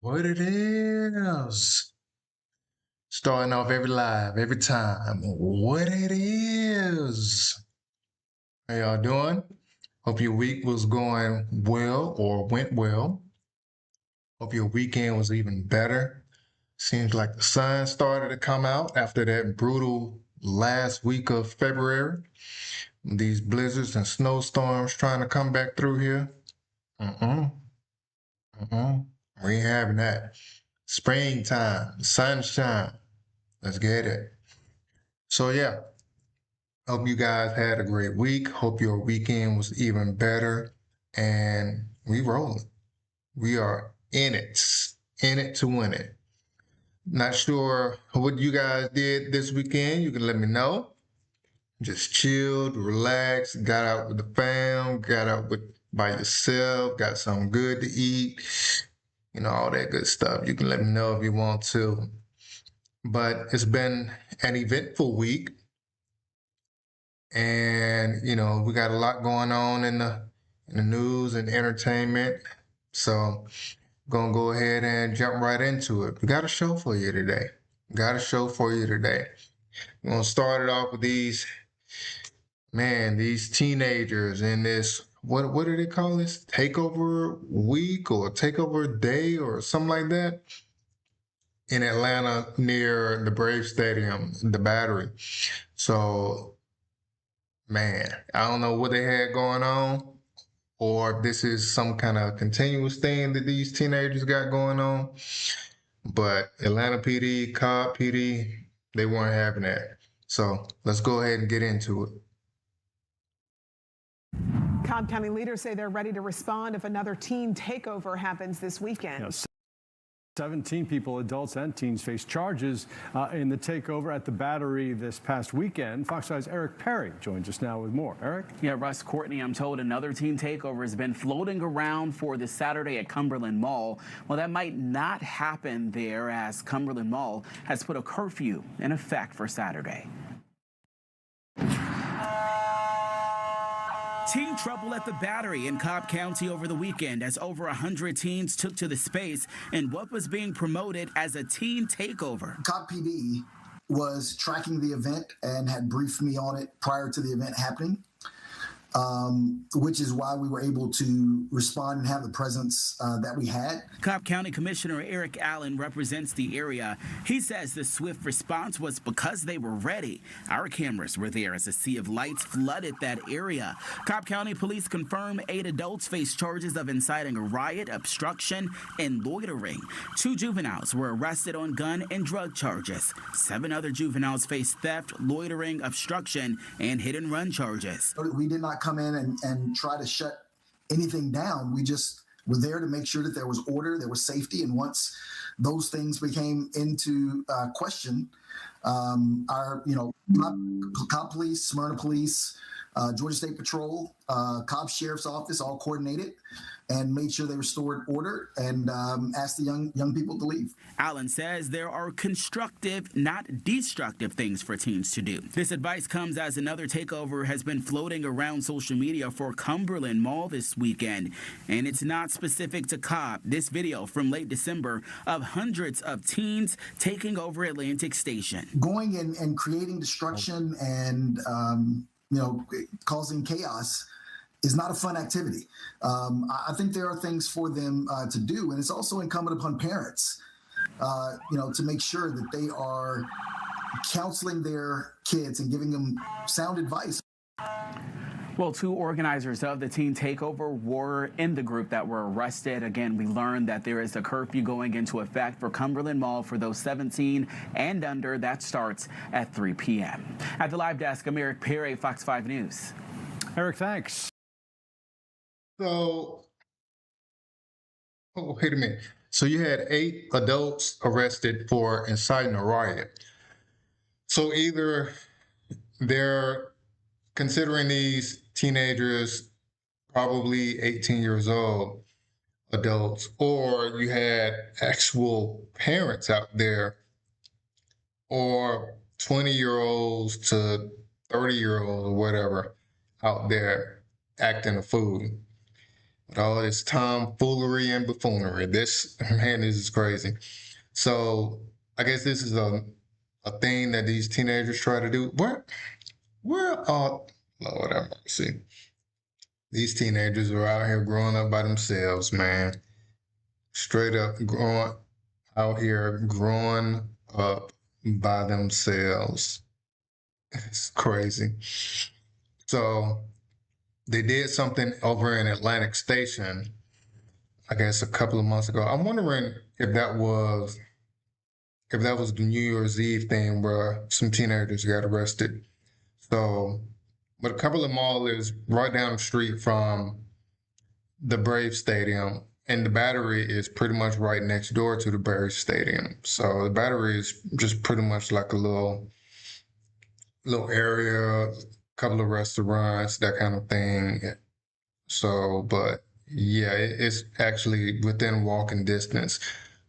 What it is. Starting off every live, every time. What it is. How y'all doing? Hope your week was going well or went well. Hope your weekend was even better. Seems like the sun started to come out after that brutal last week of February. These blizzards and snowstorms trying to come back through here. Mm-mm. Mm-mm. We ain't having that. Springtime, sunshine. Let's get it. So yeah, hope you guys had a great week. Hope your weekend was even better. And we rolling. We are in it to win it. Not sure what you guys did this weekend. You can let me know. Just chilled, relaxed, got out with the fam, got out with by yourself, got something good to eat, all that good stuff. You can let me know if you want to. But it's been an eventful week. And we got a lot going on in the news and entertainment. So gonna go ahead and jump right into it. We got a show for you today. We're gonna start it off with these teenagers in this what do they call this? Takeover week or takeover day or something like that in Atlanta near the Brave Stadium, the Battery. So man, I don't know what they had going on, or if this is some kind of continuous thing that these teenagers got going on. But Atlanta PD, Cobb PD, they weren't having that. So let's go ahead and get into it. Cobb County leaders say they're ready to respond if another teen takeover happens this weekend. 17 people, adults and teens, face charges in the takeover at the Battery this past weekend. Fox 5's Eric Perry joins us now with more. Eric? Yeah, Russ, Courtney, I'm told another teen takeover has been floating around for this Saturday at Cumberland Mall. Well, that might not happen there as Cumberland Mall has put a curfew in effect for Saturday. Teen trouble at the Battery in Cobb County over the weekend as over 100 teens took to the space in what was being promoted as a teen takeover. Cobb PD was tracking the event and had briefed me on it prior to the event happening, which is why we were able to respond and have the presence that we had. Cobb County Commissioner Eric Allen represents the area. He says the swift response was because they were ready. Our cameras were there as a sea of lights flooded that area. Cobb County Police confirm 8 adults face charges of inciting a riot, obstruction, and loitering. 2 juveniles were arrested on gun and drug charges. 7 other juveniles face theft, loitering, obstruction, and hit-and-run charges. We did not come in and try to shut anything down. We just were there to make sure that there was order, there was safety, and once those things became into question, our Cobb Police, Smyrna Police, Georgia State Patrol, Cobb Sheriff's Office all coordinated and made sure they restored order and asked the young people to leave. Allen says there are constructive, not destructive things for teens to do. This advice comes as another takeover has been floating around social media for Cumberland Mall this weekend. And it's not specific to Cobb. This video from late December of hundreds of teens taking over Atlantic Station. Going and creating destruction and causing chaos is not a fun activity. I think there are things for them to do, and it's also incumbent upon parents, to make sure that they are counseling their kids and giving them sound advice. Well, 2 organizers of the teen takeover were in the group that were arrested. Again, we learned that there is a curfew going into effect for Cumberland Mall for those 17 and under. That starts at 3 p.m. At the live desk, I'm Eric Perry, Fox 5 News. Eric, thanks. So, wait a minute. So you had 8 adults arrested for inciting a riot. So either they're considering these teenagers probably 18 years old adults, or you had actual parents out there, or 20-year-olds to 30-year-olds or whatever out there acting a fool. with all this tomfoolery and buffoonery. This, man, this is crazy. So I guess this is a thing that these teenagers try to do. Lord have mercy. These teenagers are out here growing up by themselves, man. Straight up growing up by themselves. It's crazy. So they did something over in Atlantic Station, I guess a couple of months ago. I'm wondering if that was the New Year's Eve thing where some teenagers got arrested. So, but a couple of malls is right down the street from the Braves Stadium, and the Battery is pretty much right next door to the Braves Stadium. So the Battery is just pretty much like a little area, couple of restaurants, that kind of thing. So, but yeah, it's actually within walking distance,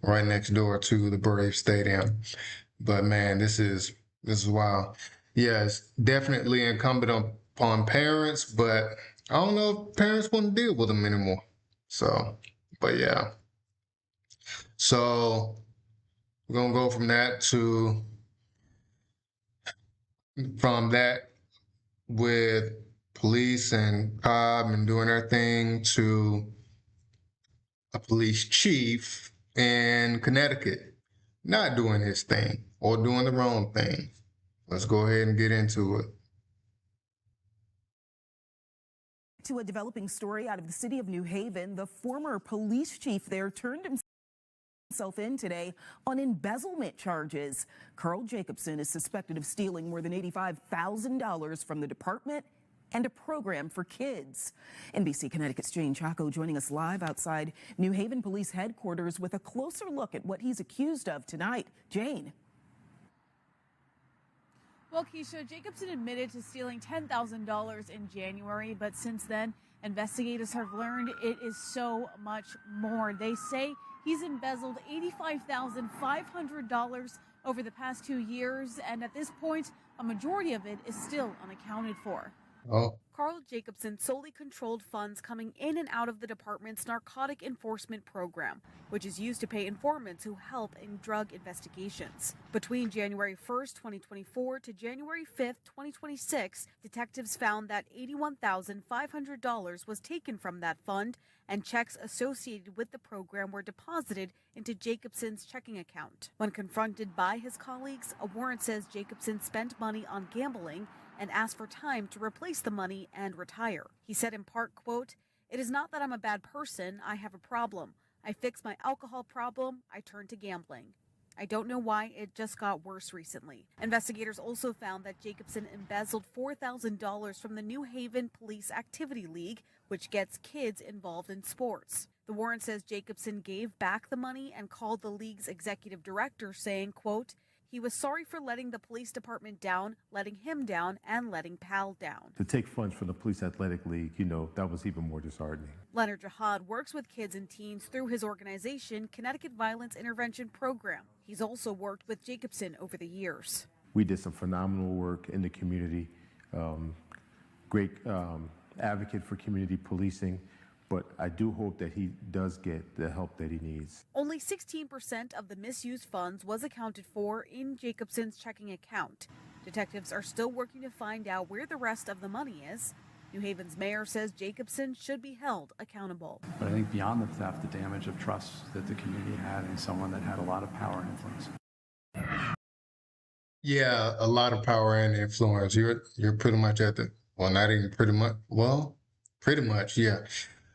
right next door to the Braves Stadium. But man, this is wild. Yeah, it's definitely incumbent upon parents, but I don't know if parents want to deal with them anymore. So, but yeah. So we're gonna go from that with police and COB and doing their thing to a police chief in Connecticut not doing his thing or doing the wrong thing. Let's go ahead and get into it. To a developing story out of the city of New Haven, the former police chief there turned himself in today on embezzlement charges. Carl Jacobson is suspected of stealing more than $85,000 from the department and a program for kids. NBC Connecticut's Jane Chaco joining us live outside New Haven Police Headquarters with a closer look at what he's accused of tonight. Jane. Well, Keisha, Jacobson admitted to stealing $10,000 in January, but since then, investigators have learned it is so much more. They say he's embezzled $85,500 over the past 2 years, and at this point, a majority of it is still unaccounted for. Oh. Carl Jacobson solely controlled funds coming in and out of the department's narcotic enforcement program, which is used to pay informants who help in drug investigations. Between January 1st, 2024 to January 5th, 2026, detectives found that $81,500 was taken from that fund, and checks associated with the program were deposited into Jacobson's checking account. When confronted by his colleagues, a warrant says Jacobson spent money on gambling and asked for time to replace the money and retire. He said in part, quote, "It is not that I'm a bad person, I have a problem. I fixed my alcohol problem, I turned to gambling. I don't know why, it just got worse recently." Investigators also found that Jacobson embezzled $4,000 from the New Haven Police Activity League, which gets kids involved in sports. The warrant says Jacobson gave back the money and called the league's executive director saying, quote, "He was sorry for letting the police department down, letting him down, and letting Pal down." To take funds from the Police Athletic League, that was even more disheartening. Leonard Jihad works with kids and teens through his organization, Connecticut Violence Intervention Program. He's also worked with Jacobson over the years. We did some phenomenal work in the community, great advocate for community policing. But I do hope that he does get the help that he needs. Only 16% of the misused funds was accounted for in Jacobson's checking account. Detectives are still working to find out where the rest of the money is. New Haven's mayor says Jacobson should be held accountable. But I think beyond the theft, the damage of trust that the community had in someone that had a lot of power and influence. Yeah, a lot of power and influence. You're pretty much at the, well, not even pretty much, well, pretty much, yeah.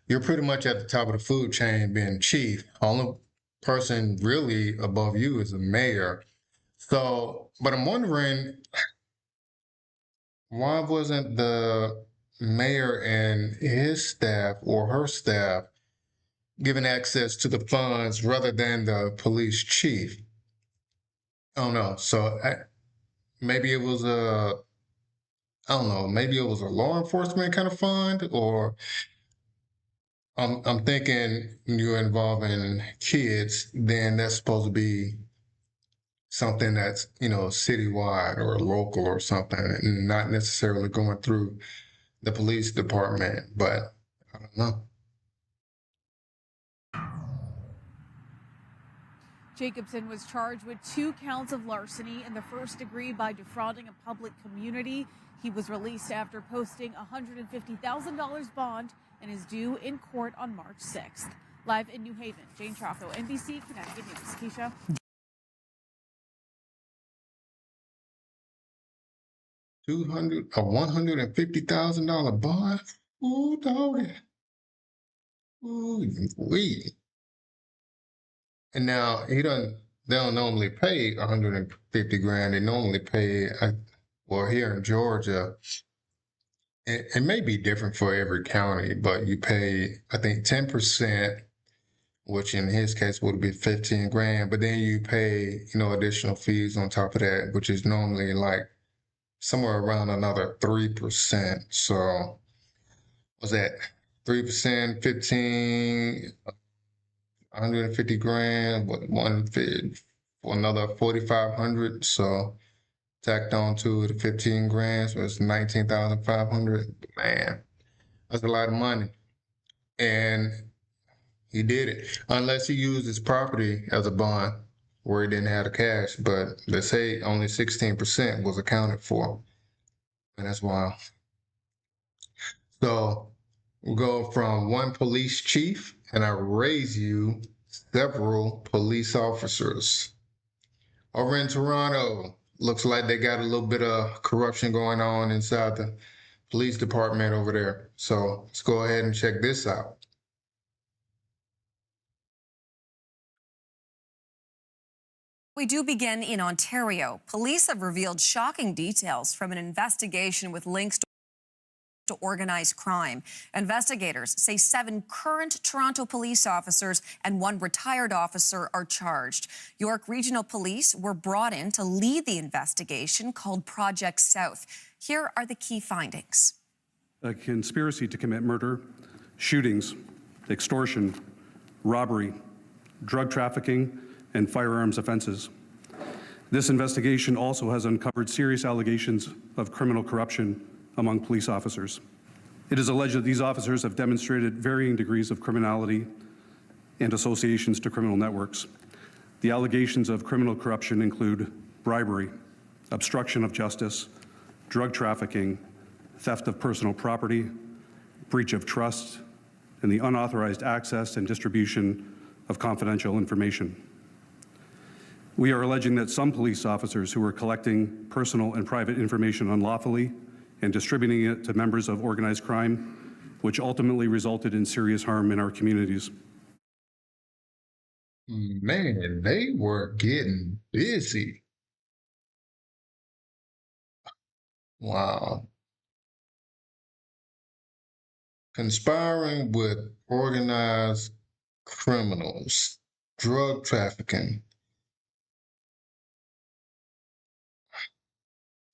You're pretty much at the top of the food chain being chief. Only person really above you is the mayor. So, but I'm wondering, why wasn't the mayor and his staff or her staff given access to the funds rather than the police chief? I don't know. So maybe it was I don't know, maybe it was a law enforcement kind of fund, or I'm thinking you're involving kids, then that's supposed to be something that's, citywide or local or something, and not necessarily going through the police department. But I don't know. Jacobson was charged with 2 counts of larceny in the first degree by defrauding a public community. He was released after posting a $150,000 bond and is due in court on March 6th. Live in New Haven, Jane Trocco, NBC Connecticut News. Keisha. $150,000 bond. Ooh, doggy. Ooh, wee. And now they don't normally pay 150 grand. They normally pay, well, here in Georgia, it may be different for every county, but you pay, I think, 10%, which in his case would be 15 grand. But then you pay, additional fees on top of that, which is normally like somewhere around another 3%. So what's that? 3%, 15, 150 grand, one for another 4,500. So tacked on to the 15 grand, so it's 19,500. Man, that's a lot of money. And he did it, unless he used his property as a bond where he didn't have the cash. But they say only 16% was accounted for, and that's wild. So we'll go from one police chief, and I raise you several police officers. Over in Toronto, looks like they got a little bit of corruption going on inside the police department over there. So let's go ahead and check this out. We do begin in Ontario. Police have revealed shocking details from an investigation with links to organized crime. Investigators say 7 current Toronto police officers and 1 retired officer are charged. York Regional Police were brought in to lead the investigation called Project South. Here are the key findings. A conspiracy to commit murder, shootings, extortion, robbery, drug trafficking, and firearms offenses. This investigation also has uncovered serious allegations of criminal corruption among police officers. It is alleged that these officers have demonstrated varying degrees of criminality and associations to criminal networks. The allegations of criminal corruption include bribery, obstruction of justice, drug trafficking, theft of personal property, breach of trust, and the unauthorized access and distribution of confidential information. We are alleging that some police officers who were collecting personal and private information unlawfully and distributing it to members of organized crime, which ultimately resulted in serious harm in our communities. Man, they were getting busy. Wow. Conspiring with organized criminals, drug trafficking,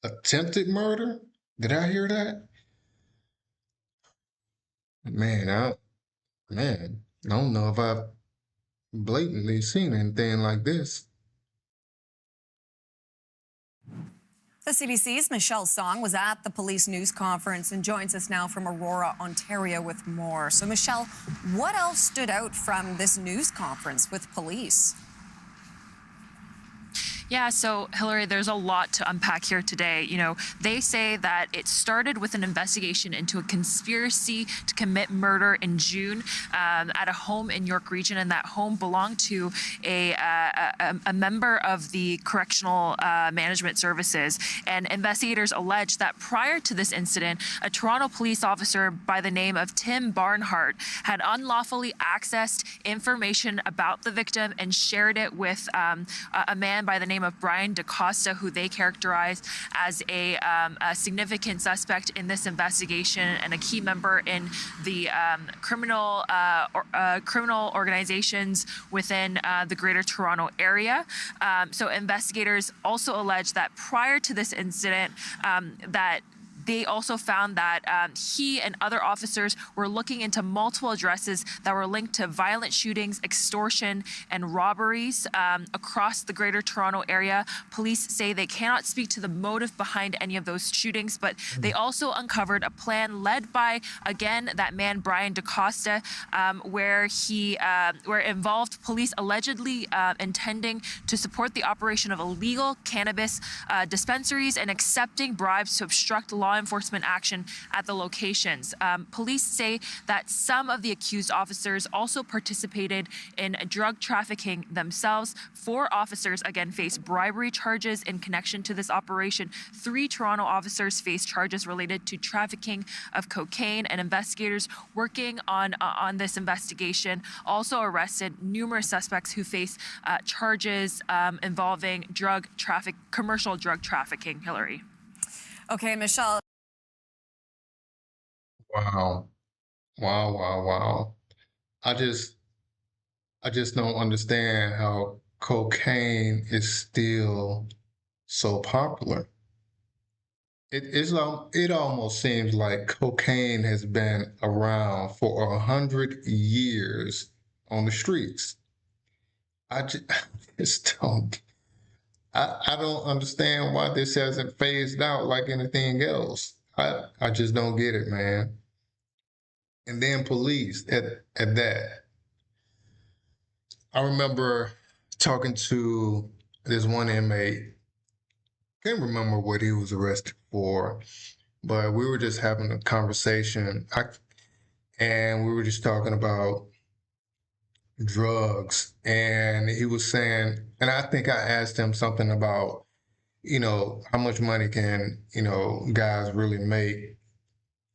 attempted murder. Did I hear that? Man, I don't know if I've blatantly seen anything like this. The CBC's Michelle Song was at the police news conference and joins us now from Aurora, Ontario with more. So Michelle, what else stood out from this news conference with police? Yeah, so Hillary, there's a lot to unpack here today. You know, they say that it started with an investigation into a conspiracy to commit murder in June at a home in York Region, and that home belonged to a member of the Correctional Management Services. And investigators allege that prior to this incident, a Toronto police officer by the name of Tim Barnhart had unlawfully accessed information about the victim and shared it with a man by the name of Brian DaCosta, who they characterized as a significant suspect in this investigation and a key member in the criminal organizations within the Greater Toronto Area. So investigators also allege that prior to this incident, that They also found that he and other officers were looking into multiple addresses that were linked to violent shootings, extortion, and robberies across the Greater Toronto area. Police say they cannot speak to the motive behind any of those shootings, but they also uncovered a plan led by, again, that man Brian DaCosta, where involved police allegedly intending to support the operation of illegal cannabis dispensaries and accepting bribes to obstruct law enforcement action at the locations. Police say that some of the accused officers also participated in drug trafficking themselves. 4 officers, again, face bribery charges in connection to this operation. 3 Toronto officers face charges related to trafficking of cocaine, and investigators working on this investigation also arrested numerous suspects who face charges involving commercial drug trafficking. Hillary. Okay, Michelle. Wow. I just don't understand how cocaine is still so popular. It almost seems like cocaine has been around for 100 years on the streets. I just don't. I don't understand why this hasn't phased out like anything else. I just don't get it, man. And then police at that. I remember talking to this one inmate. Can't remember what he was arrested for, but we were just having a conversation. And we were just talking about drugs, and he was saying, and I think I asked him something about, how much money can, guys really make,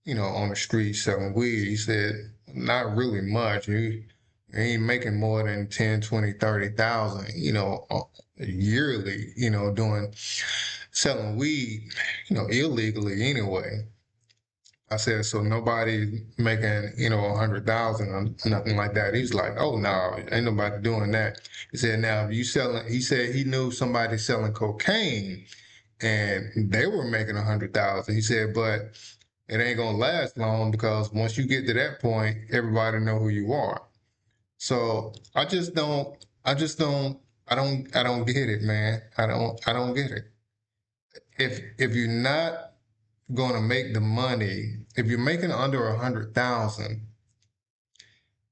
on the street selling weed. He said, not really much. You ain't making more than 10, 20, 30,000, yearly, selling weed, illegally anyway. I said, so nobody making, 100,000 or nothing like that. He's like, oh no, ain't nobody doing that. He said, now if you selling, he said he knew somebody selling cocaine and they were making 100,000. He said, but it ain't gonna last long because once you get to that point, everybody know who you are. So I don't get it, man. I don't get it. If you're not going to make the money, if you're making under 100,000,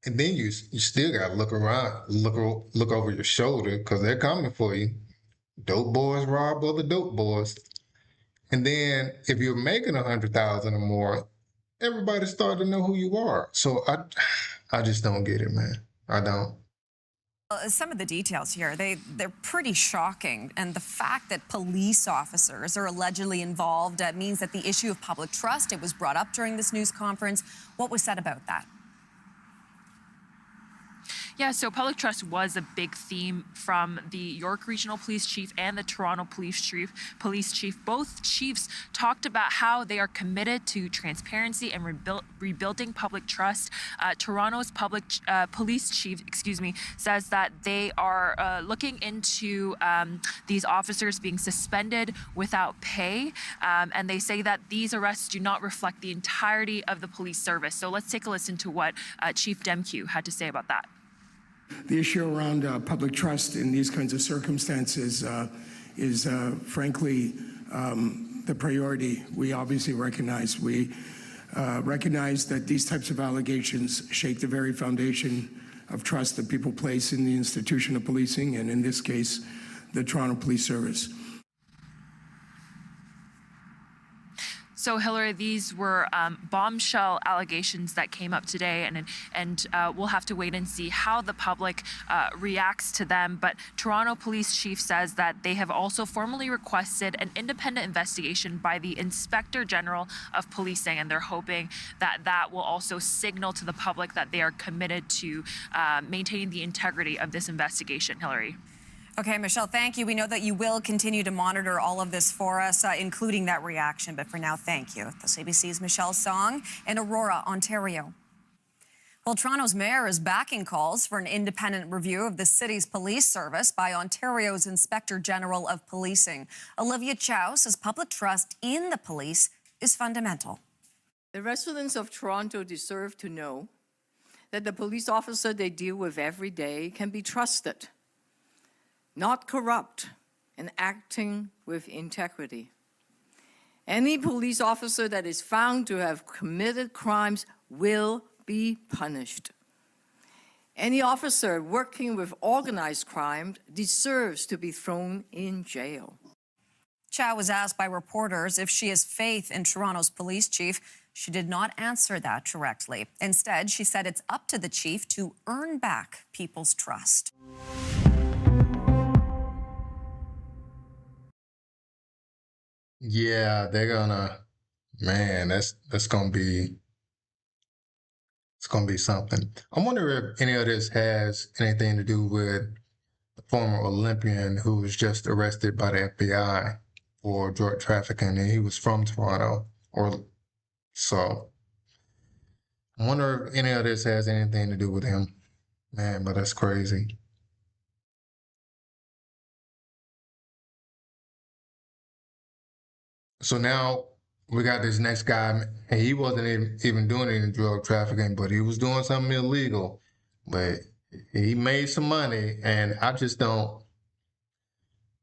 and then you still got to look around, look over your shoulder because they're coming for you. Dope boys rob other dope boys. And then if you're making 100,000 or more, everybody starting to know who you are. So I just don't get it, man. I don't. Some of the details here, they're pretty shocking. And the fact that police officers are allegedly involved means that the issue of public trust, it was brought up during this news conference. What was said about that? Yeah, so public trust was a big theme from the York Regional Police Chief and the Toronto Police Chief. Both chiefs talked about how they are committed to transparency and rebuilding public trust. Toronto's police chief, says that they are looking into these officers being suspended without pay, and they say that these arrests do not reflect the entirety of the police service. So let's take a listen to what Chief Demkew had to say about that. The issue around public trust in these kinds of circumstances is frankly the priority we obviously recognize. We recognize that these types of allegations shake the very foundation of trust that people place in the institution of policing, and in this case, the Toronto Police Service. So, Hillary, these were bombshell allegations that came up today, and we'll have to wait and see how the public reacts to them. But Toronto Police Chief says that they have also formally requested an independent investigation by the Inspector General of Policing, and they're hoping that that will also signal to the public that they are committed to maintaining the integrity of this investigation. Hillary. Okay, Michelle, thank you. We know that you will continue to monitor all of this for us, including that reaction. But for now, thank you. That's ABC's Michelle Song in Aurora, Ontario. Well, Toronto's mayor is backing calls for an independent review of the city's police service by Ontario's Inspector General of Policing. Olivia Chow says public trust in the police is fundamental. The residents of Toronto deserve to know that the police officer they deal with every day can be trusted, not corrupt, and acting with integrity. Any police officer that is found to have committed crimes will be punished. Any officer working with organized crime deserves to be thrown in jail. Chow was asked by reporters if she has faith in Toronto's police chief. She did not answer that directly. Instead, she said it's up to the chief to earn back people's trust. Yeah, they're gonna, man, that's gonna be, it's gonna be something. I wonder if any of this has anything to do with the former Olympian who was just arrested by the FBI for drug trafficking, and he was from Toronto, or so. I wonder if any of this has anything to do with him. Man, but that's crazy. So now we got this next guy, and he wasn't even doing any drug trafficking, but he was doing something illegal. But he made some money, and I just don't,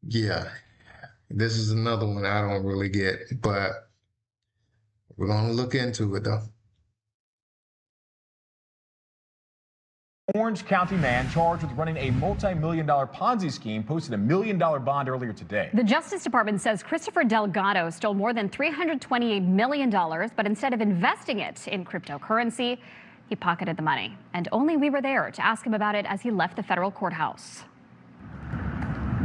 yeah, this is another one I don't really get, but we're going to look into it, though. Orange County man charged with running a multi-million-dollar Ponzi scheme posted $1 million bond earlier today. The Justice Department says Christopher Delgado stole more than $328 million, but instead of investing it in cryptocurrency, he pocketed the money. And only we were there to ask him about it as he left the federal courthouse.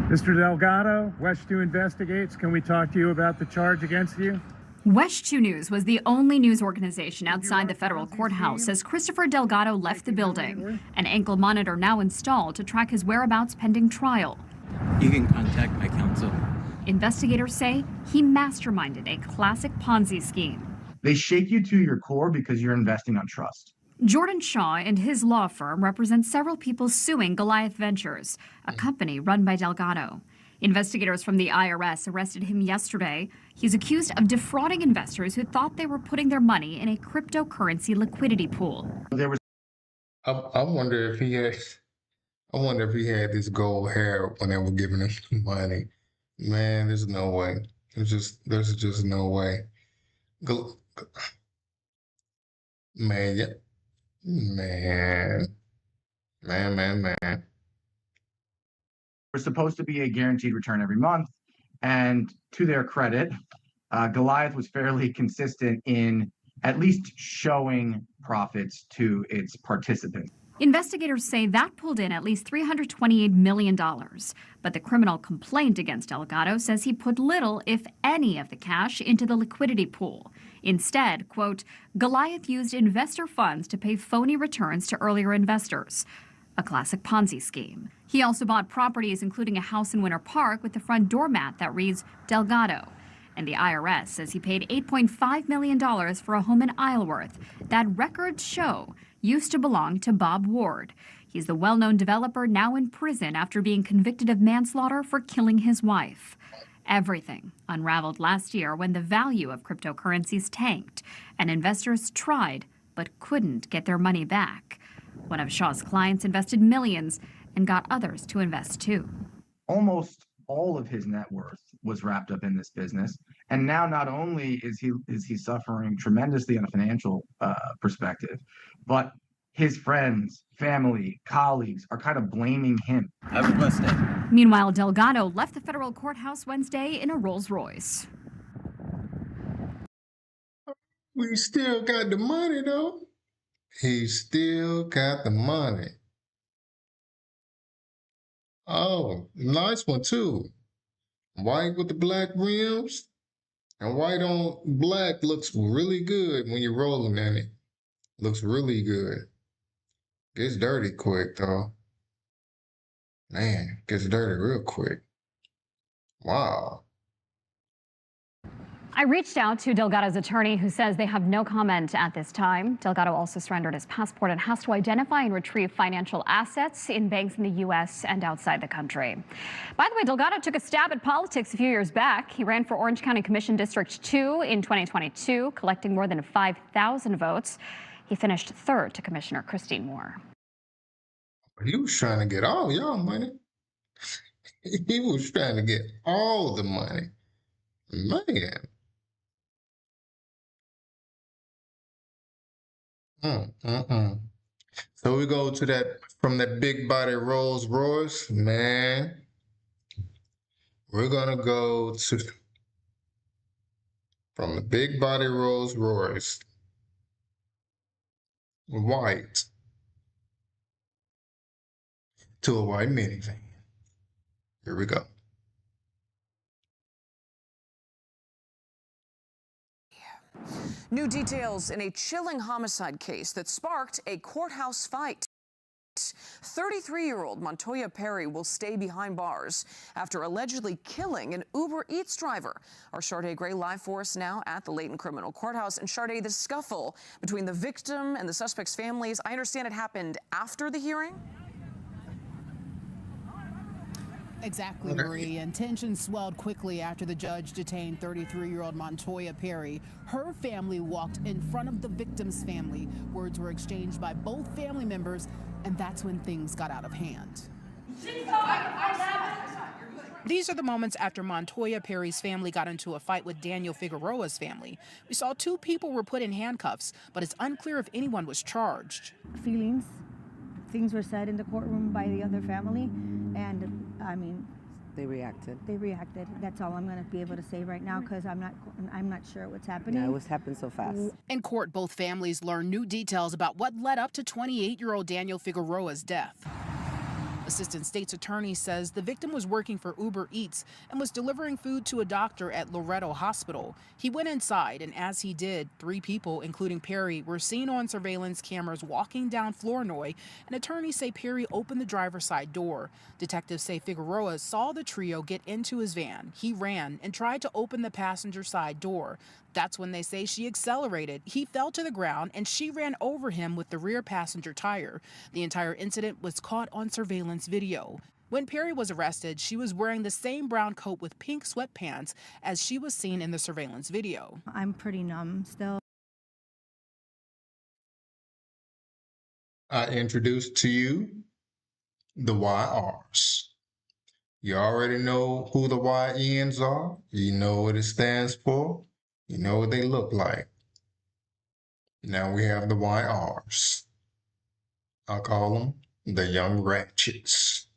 Mr. Delgado, West 2 Investigates. Can we talk to you about the charge against you? West 2 News was the only news organization outside the federal courthouse as Christopher Delgado left the building. An ankle monitor now installed to track his whereabouts pending trial. You can contact my counsel. Investigators say he masterminded a classic Ponzi scheme. They shake you to your core because you're investing on trust. Jordan Shaw and his law firm represent several people suing Goliath Ventures, a company run by Delgado. Investigators from the IRS arrested him yesterday. He's accused of defrauding investors who thought they were putting their money in a cryptocurrency liquidity pool. I wonder if he had this gold hair when they were giving him money. Man, there's no way. There's just no way. Man, yeah. Man. We're supposed to be a guaranteed return every month. And to their credit, Goliath was fairly consistent in at least showing profits to its participants. Investigators say that pulled in at least $328 million. But the criminal complaint against Delgado says he put little, if any, of the cash into the liquidity pool. Instead, quote, Goliath used investor funds to pay phony returns to earlier investors. A classic Ponzi scheme. He also bought properties, including a house in Winter Park with the front doormat that reads Delgado. And the IRS says he paid $8.5 million for a home in Isleworth that records show used to belong to Bob Ward. He's the well-known developer now in prison after being convicted of manslaughter for killing his wife. Everything unraveled last year when the value of cryptocurrencies tanked and investors tried but couldn't get their money back. One of Shaw's clients invested millions and got others to invest too. Almost all of his net worth was wrapped up in this business. And now not only is he suffering tremendously on a financial perspective, but his friends, family, colleagues are kind of blaming him. Have a blessed day. Meanwhile, Delgado left the federal courthouse Wednesday in a Rolls-Royce. We still got the money, though. He still got the money. Oh, nice one, too. White with the black rims. And white on black looks really good when you're rolling in it. Looks really good. Gets dirty quick, though. Man, gets dirty real quick. Wow. I reached out to Delgado's attorney, who says they have no comment at this time. Delgado also surrendered his passport and has to identify and retrieve financial assets in banks in the U.S. and outside the country. By the way, Delgado took a stab at politics a few years back. He ran for Orange County Commission District 2 in 2022, collecting more than 5,000 votes. He finished third to Commissioner Christine Moore. He was trying to get all y'all money. He was trying to get all the money. Man. So we go to that, from that big body Rolls Royce, man. We're gonna go to, from the big body Rolls Royce, white, to a white minivan. Here we go. New details in a chilling homicide case that sparked a courthouse fight. 33-year-old Montoya Perry will stay behind bars after allegedly killing an Uber Eats driver. Our Sharday Gray live for us now at the Layton Criminal Courthouse. And Sharday, the scuffle between the victim and the suspect's families, I understand it happened after the hearing? Exactly, Marie. And tensions swelled quickly after the judge detained 33-year-old Montoya Perry. Her family walked in front of the victim's family. Words were exchanged by both family members, and that's when things got out of hand. These are the moments after Montoya Perry's family got into a fight with Daniel Figueroa's family. We saw two people were put in handcuffs, but it's unclear if anyone was charged. Things were said in the courtroom by the other family, and I mean, they reacted. That's all I'm going to be able to say right now, because I'm not sure what's happening. Yeah, it was happened so fast. In court, both families learned new details about what led up to 28-year-old Daniel Figueroa's death. Assistant State's Attorney says the victim was working for Uber Eats and was delivering food to a doctor at Loretto Hospital. He went inside, and as he did, 3 people, including Perry, were seen on surveillance cameras walking down Flournoy, and attorneys say Perry opened the driver's side door. Detectives say Figueroa saw the trio get into his van. He ran and tried to open the passenger side door. That's when they say she accelerated. He fell to the ground, and she ran over him with the rear passenger tire. The entire incident was caught on surveillance video. When Perry was arrested, she was wearing the same brown coat with pink sweatpants as she was seen in the surveillance video. I'm pretty numb still. I introduced to you the YRs. You already know who the YNs are. You know what it stands for. You know what they look like. Now we have the YRs. I'll call them the young ratchets.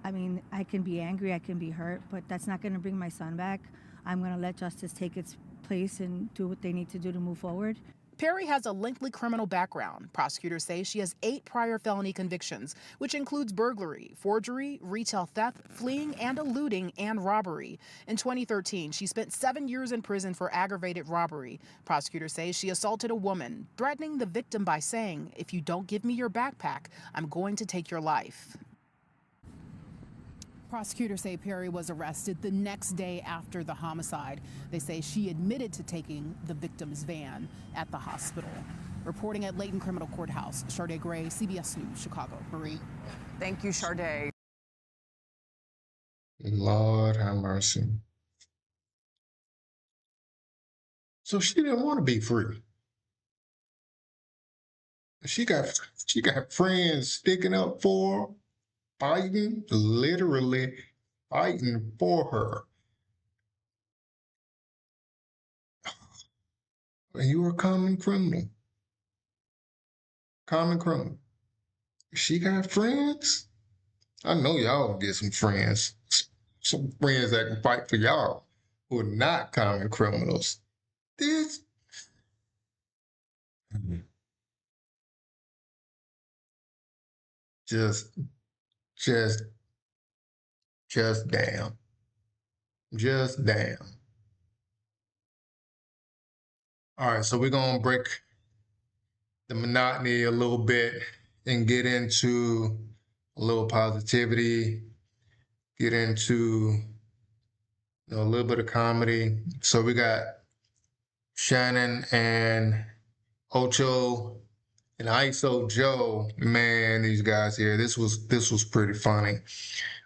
I mean, I can be angry, I can be hurt, but that's not going to bring my son back. I'm going to let justice take its place and do what they need to do to move forward. Perry has a lengthy criminal background. Prosecutors say she has 8 prior felony convictions, which includes burglary, forgery, retail theft, fleeing and eluding, and robbery. In 2013, she spent 7 years in prison for aggravated robbery. Prosecutors say she assaulted a woman, threatening the victim by saying, "If you don't give me your backpack, I'm going to take your life." Prosecutors say Perry was arrested the next day after the homicide. They say she admitted to taking the victim's van at the hospital. Reporting at Layton Criminal Courthouse, Sharday Gray, CBS News, Chicago. Marie. Thank you, Sharday. Lord have mercy. So she didn't want to be free. She got friends sticking up for her, fighting, literally fighting for her. You are a common criminal. Common criminal. She got friends? I know y'all get some friends. Some friends that can fight for y'all who are not common criminals. This. Just damn. Just damn. All right, so we're gonna break the monotony a little bit and get into a little positivity, get into a little bit of comedy. So we got Shannon and Ocho and ISO Joe. Man, these guys here, this was pretty funny.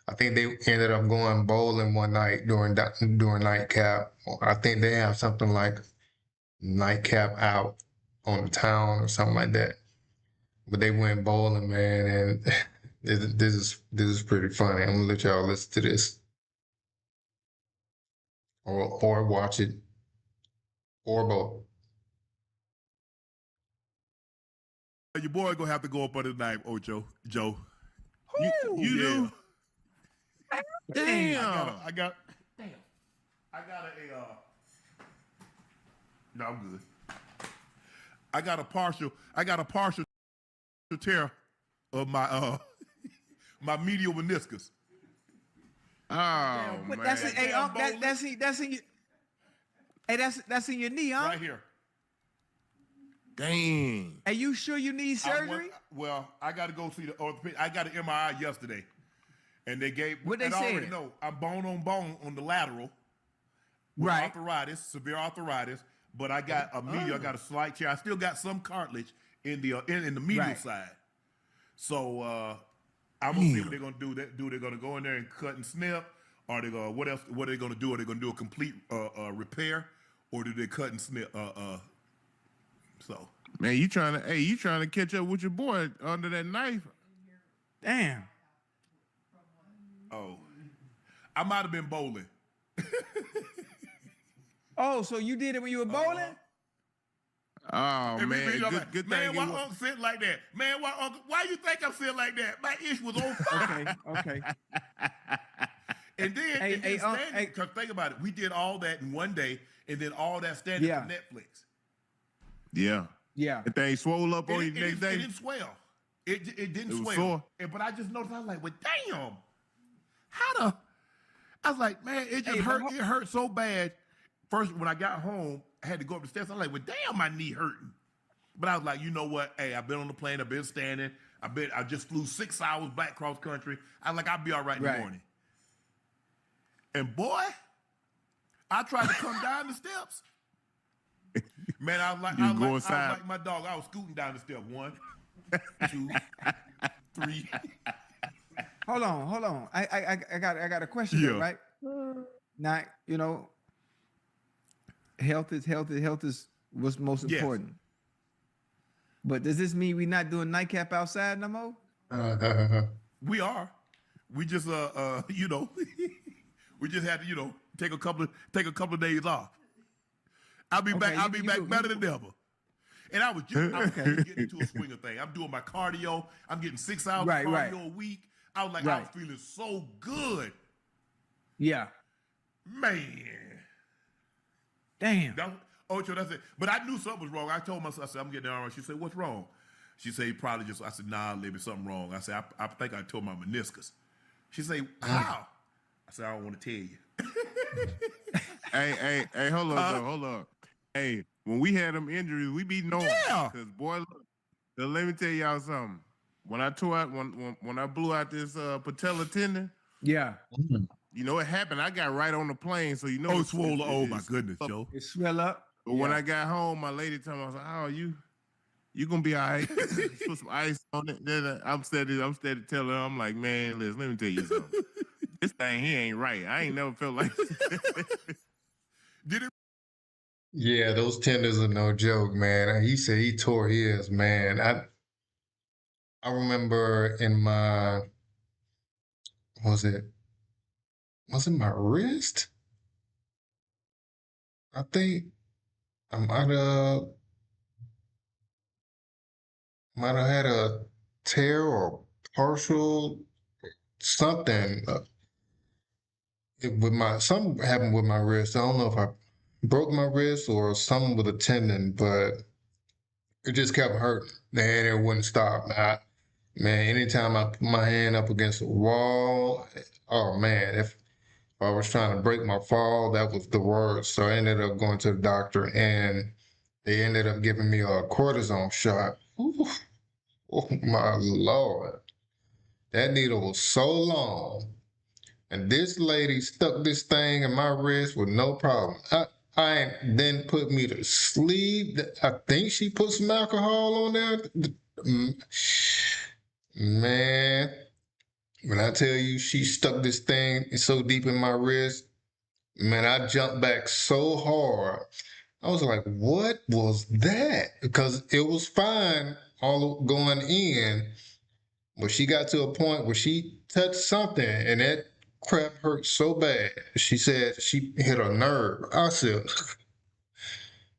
I think they ended up going bowling one night during nightcap. I think they have something like nightcap out on the town or something like that. But they went bowling, man, and this is pretty funny. I'm gonna let y'all listen to this, or watch it, or both. Your boy gonna have to go up under the knife, Ocho. Joe. You do? Damn. I got no, I'm good. I got a partial tear of my my medial meniscus. Oh man. That's in, hey, that's in your, hey, that's in your knee, huh? Right here. Dang. Are you sure you need surgery? I got to go see the orthopedic. I got an MRI yesterday, and they gave. What they said? I already said? know I'm bone on the lateral. With Right. arthritis, severe arthritis, but I got a medial. I got a slight tear. I still got some cartilage in the medial Right. side. So I'm gonna see what they're gonna do. They're gonna go in there and cut and snip, or they gonna what else? What are they gonna do? Are they gonna do a complete repair, or do they cut and snip? So Man, you trying to catch up with your boy under that knife? Damn. Oh, I might have been bowling. Oh, so you did it when you were bowling? Oh man, good Man, thing. why Unc sit like that? Man, why you think I'm sitting like that? My ish was on fire. Okay. And then, because think about it, we did all that in one day, and then all that standing for Netflix. Yeah. Yeah. That thing swole up on you the next day. It didn't swell. It didn't was swell. sore. But I just noticed, I was like, well, damn. I was like, man, it just hurt. It hurt so bad. First, when I got home, I had to go up the steps. I was like, well, damn, my knee hurting. But I was like, you know what? Hey, I've been on the plane. I've been standing. I just flew 6 hours back cross country. I was like, I'll be all right in the morning. And boy, I tried to come down the steps. Man, I was like my dog. I was scooting down the step. 1, 2, 3. Hold on. I got a question, though, right? Now, health is what's most important. But does this mean we're not doing nightcap outside no more? We are. We just we just had to, take a couple of days off. I'll be back better than ever. And I was just getting into a swing of thing. I'm doing my cardio. I'm getting 6 hours of cardio a week. I was like, I was feeling so good. Yeah. Man. Damn. Ocho, that's it. But I knew something was wrong. I told myself, I said, I'm getting an MRI. She said, what's wrong? She said, probably just, I said, nah, maybe something wrong. I said, I think I tore my meniscus. She said, how? I said, I don't want to tell you. Hey, hold on. Hey, when we had them injuries, we be knowing. Yeah. Because boy, let me tell y'all something. When I tore out, when I blew out this patella tendon, yeah, you know what happened? I got right on the plane, so you know. Oh, swole. Oh my goodness, Joe. It swell up. But when I got home, my lady told me, I was like, "Oh, you gonna be all right? Put some ice on it." Then I'm steady telling her, I'm like, "Man, listen, let me tell you something. This thing here ain't right. I ain't never felt like this." Did it? Yeah, those tenders are no joke, man. He said he tore his, man. I remember in my, was it my wrist? I think I might have had a tear or partial something. Something happened with my wrist. I don't know if I broke my wrist or something with a tendon, but it just kept hurting, and it wouldn't stop. Man, anytime I put my hand up against the wall, oh man, if I was trying to break my fall, that was the worst. So I ended up going to the doctor, and they ended up giving me a cortisone shot. Ooh, Oh my Lord. That needle was so long. And this lady stuck this thing in my wrist with no problem. I then put me to sleep. I think she put some alcohol on there. Man, when I tell you she stuck this thing so deep in my wrist, man, I jumped back so hard. I was like, what was that? Because it was fine all going in, but she got to a point where she touched something and that crap hurt so bad. She said she hit a nerve. I said,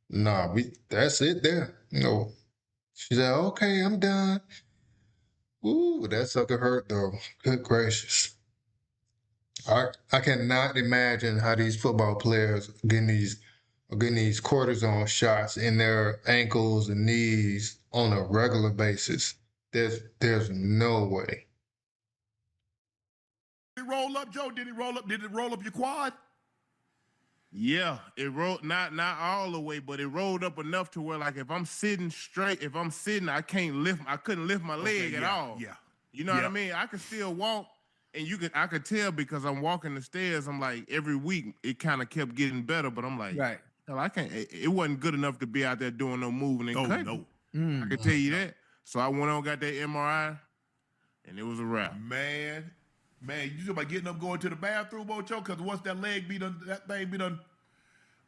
nah, that's it there. She said, okay, I'm done. Ooh, that sucker hurt though. Good gracious. I cannot imagine how these football players are getting these cortisone shots in their ankles and knees on a regular basis. There's no way. Did it roll up, Joe? Did it roll up your quad? Yeah, it rolled not all the way, but it rolled up enough to where, like, if I'm sitting straight, I couldn't lift my leg at all. Yeah. You know what I mean? I could still walk, and I could tell because I'm walking the stairs. I'm like, every week it kind of kept getting better, but I'm like, right. Hell, I can't. It wasn't good enough to be out there doing no moving and cutting. No. I can tell you that. So I went on, got that MRI, and it was a wrap. Man, you just about getting up, going to the bathroom, Ocho, because once that thing be done,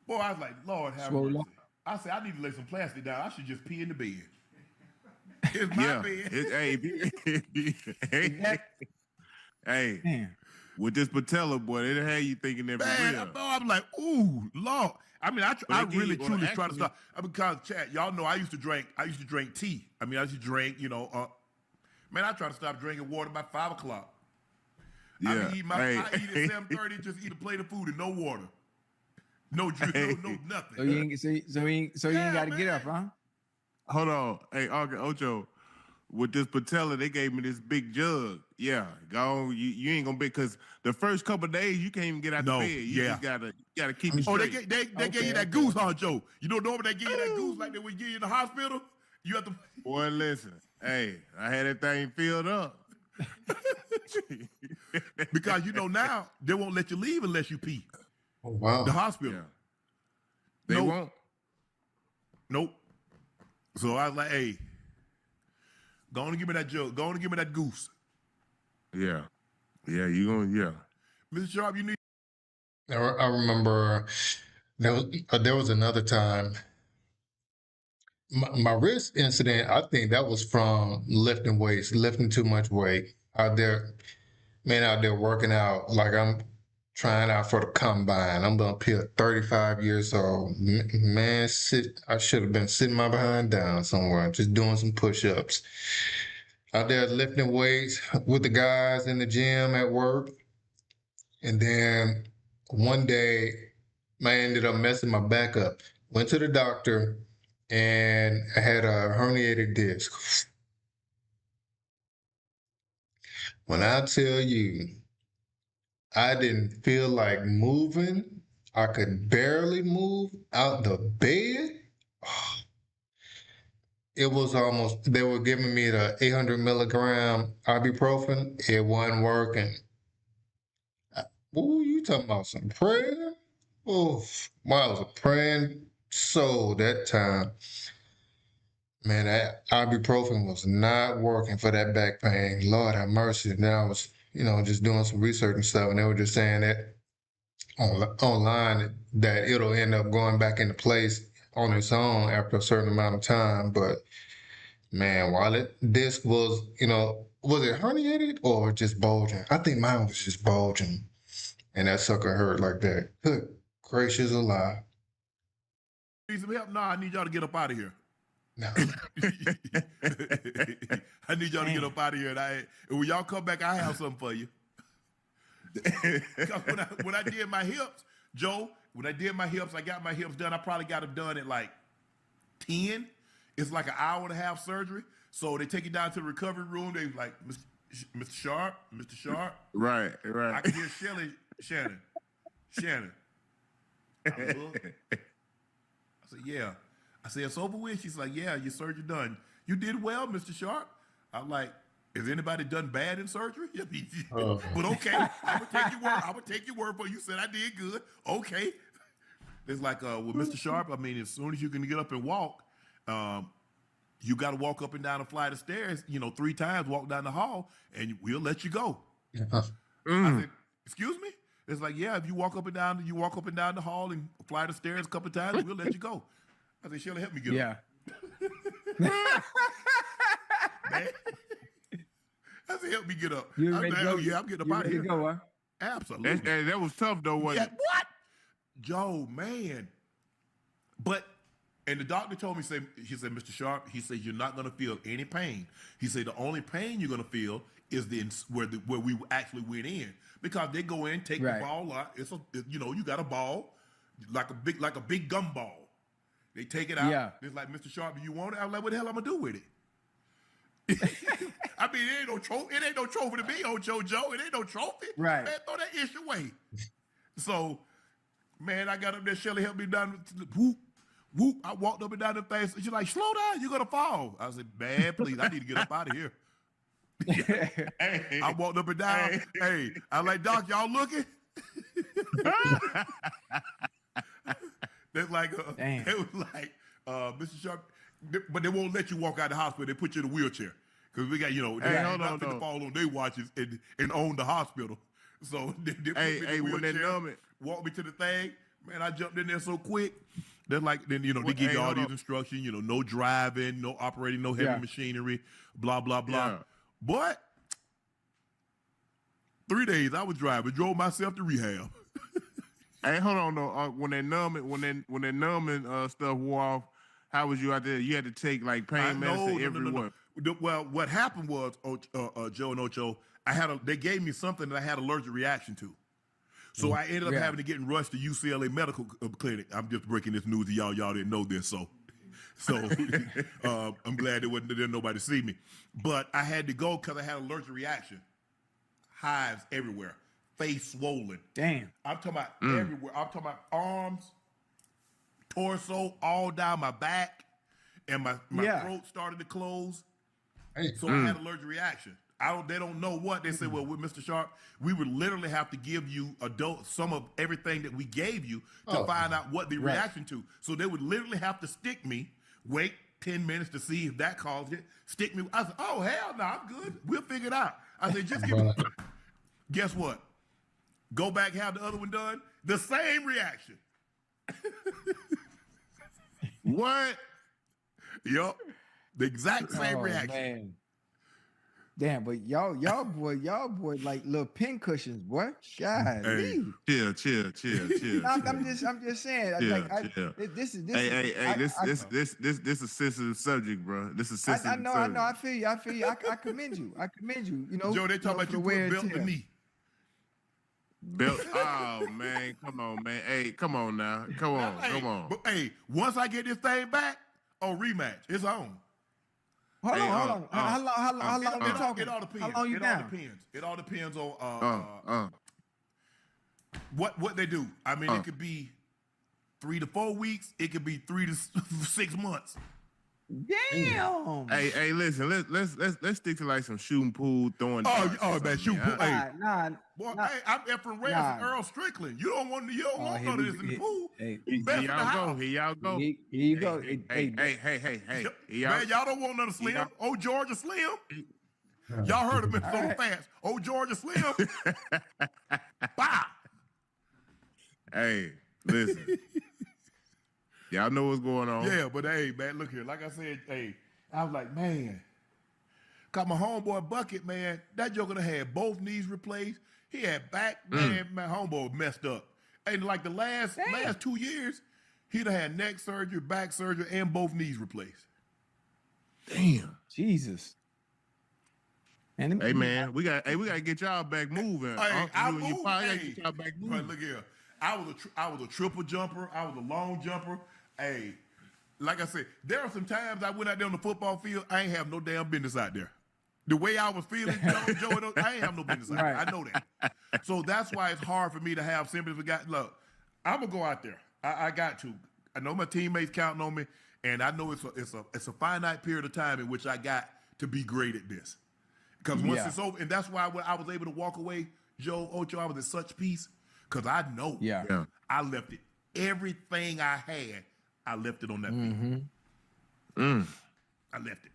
boy, I was like, Lord have mercy. I said, I need to lay some plastic down. I should just pee in the bed. It's my bed. Hey, Man. with this patella, boy, it'll have you thinking every real. I'm like, ooh, Lord. I mean, I really truly try to stop. Because, Chad, y'all know I used to drink tea. I mean, I used to drink, man, I try to stop drinking water by 5 o'clock. Yeah. I eat at 7:30, just eat a plate of food and no water. No drink, no nothing. So you ain't got to get up, huh? Hold on. Hey, Ocho, with this patella, they gave me this big jug. Yeah, go on. You ain't gonna be, because the first couple of days you can't even get out the bed. You just gotta keep it straight. They gave you that goose, huh, Joe? You know, normally they give you that goose like they would give you in the hospital. You have to. Boy, listen. Hey, I had that thing filled up. Because now they won't let you leave unless you pee. Oh, wow. The hospital. Yeah. They won't. Nope. So I was like, hey, go on and give me that jug. Go on and give me that goose. Yeah. Yeah, Mr. Sharp, you need. I remember there was another time. My wrist incident, I think that was from lifting weights, lifting too much weight out there working out. Like I'm trying out for the combine. I'm up here 35 years old. Man, I should have been sitting my behind down somewhere, just doing some push-ups. Out there lifting weights with the guys in the gym at work. And then one day, I ended up messing my back up. Went to the doctor, and I had a herniated disc. When I tell you, I didn't feel like moving. I could barely move out the bed. It was almost, they were giving me the 800 milligram ibuprofen. It wasn't working. Ooh, you talking about some prayer? Oh, I was a praying soul that time. Man, that ibuprofen was not working for that back pain. Lord have mercy. And then I was, just doing some research and stuff, and they were just saying that online that it'll end up going back into place on its own after a certain amount of time. But man, while disc was, was it herniated or just bulging? I think mine was just bulging, and that sucker hurt like that. Good gracious alive. Need some help? Nah, I need y'all to get up out of here. No. I need y'all to get up out of here. And when y'all come back, I have something for you. when I did my hips, Joe, I got my hips done. I probably got them done at like 10. It's like an hour and a half surgery. So they take you down to the recovery room. They like, Mr. Sharp. Right. I can hear Shannon. I look. I said, yeah. I said, it's over with. She's like, yeah, your surgery done. You did well, Mr. Sharp. I'm like, has anybody done bad in surgery? But okay, I'm gonna take your word. I'm gonna take your word for it. You said I did good. Okay. It's like with Mr. Sharp. I mean, as soon as you can get up and walk, you got to walk up and down a flight of stairs. 3 times, walk down the hall, and we'll let you go. I said, excuse me? It's like, yeah, if you walk up and down the hall and a flight of stairs a couple of times, we'll let you go. I said, Shirley, help me get up. Man. I said, help me get up. You ready to go? Yeah, I'm getting up out of here. Go, huh? Absolutely. That was tough though, wasn't it? What? Joe, man. And the doctor told me, he said, Mr. Sharp, he said, you're not going to feel any pain. He said, the only pain you're going to feel is where we actually went in. Because they go in, take the ball out. You got a ball, like a big gumball. They take it out. Yeah. It's like, Mr. Sharp, do you want it? I'm like, what the hell am I going to do with it? I mean, it ain't no trophy to me, Joe. It ain't no trophy. Right. Man, throw that ish away. So, man, I got up there. Shirley helped me down. Whoop, whoop. I walked up and down the face. She's like, slow down. You're going to fall. I said, man, please. I need to get up out of here. I walked up and down. Hey, I'm like, Doc, y'all looking? That's like, it was like, Mr. Sharp, but they won't let you walk out of the hospital. They put you in a wheelchair. Because we got, they got nothing to fall on their watches and own the hospital. So they put me in a wheelchair, walk me to the thing. Man, I jumped in there so quick. They're like, then, they give you all these instructions, no driving, no operating, no heavy machinery, blah, blah, blah. Yeah. But 3 days I was driving, drove myself to rehab. Hey, hold on though. When that numbing stuff wore off, how was you out there? You had to take like pain medicine everywhere. No. Well, what happened was, Joe and Ocho, they gave me something that I had an allergic reaction to. So I ended up having to get rushed to UCLA Medical Clinic. I'm just breaking this news to y'all. Y'all didn't know this, so I'm glad there nobody see me. But I had to go because I had an allergic reaction. Hives everywhere, face swollen. Damn. I'm talking about everywhere. I'm talking about arms, torso, all down my back, and my throat started to close. So I had an allergic reaction. They don't know what. They said, well, with Mr. Sharp, we would literally have to give you some of everything that we gave you to find out what the reaction to. So they would literally have to stick me, wait 10 minutes to see if that caused it, stick me. I said, oh, hell no, I'm good. We'll figure it out. I said, just give me. Guess what? Go back, have the other one done. The same reaction. What? Yup. The exact same reaction. Man. Damn, but y'all boy, like little pin cushions, boy. God, hey, chill. I'm just saying. Chill. This is a sensitive subject, bro. This is sensitive. I know. I feel you. I commend you. Joe, they talk about you put belt in the knee. Belt. Oh man, come on, man. Hey, come on now. Come on. But hey, once I get this thing back, rematch. It's on. Hold on. How long you talking? It all depends. How long you down? It all depends on what they do. I mean, it could be 3 to 4 weeks. It could be 3 to 6 months. Damn. Hey, listen. Let's stick to like some shooting pool, throwing. Man, shooting pool. Hey, Boy, hey, I'm Efren Reyes and Earl Strickland. You don't want none of this in the pool. Here y'all go. Here you go. Hey. Man, y'all don't want none of Slim. Oh, Georgia Slim. Y'all heard of Minnesota fans. Oh, Georgia Slim. Bye. Hey, listen. Y'all know what's going on. Yeah, but hey, man, look here. Like I said, I was like, man, cause my homeboy Bucket, man, that joker done had both knees replaced. He had back, man, my homeboy messed up. And like the last 2 years, he done had neck surgery, back surgery, and both knees replaced. Damn. Jesus. Hey man, we gotta get y'all back moving. Get y'all back moving. Look here. I was a triple jumper. I was a long jumper. Hey, like I said, there are some times I went out there on the football field. I ain't have no damn business out there. The way I was feeling, Joe, I ain't have no business out there. I know that. So that's why it's hard for me to have sympathy for guys. Look, I'm gonna go out there. I got to. I know my teammates counting on me, and I know it's a finite period of time in which I got to be great at this. Because once it's over, and that's why when I was able to walk away, Joe Ocho, I was in such peace. Because I know I left it. Everything I had, I left it on that field. I left it.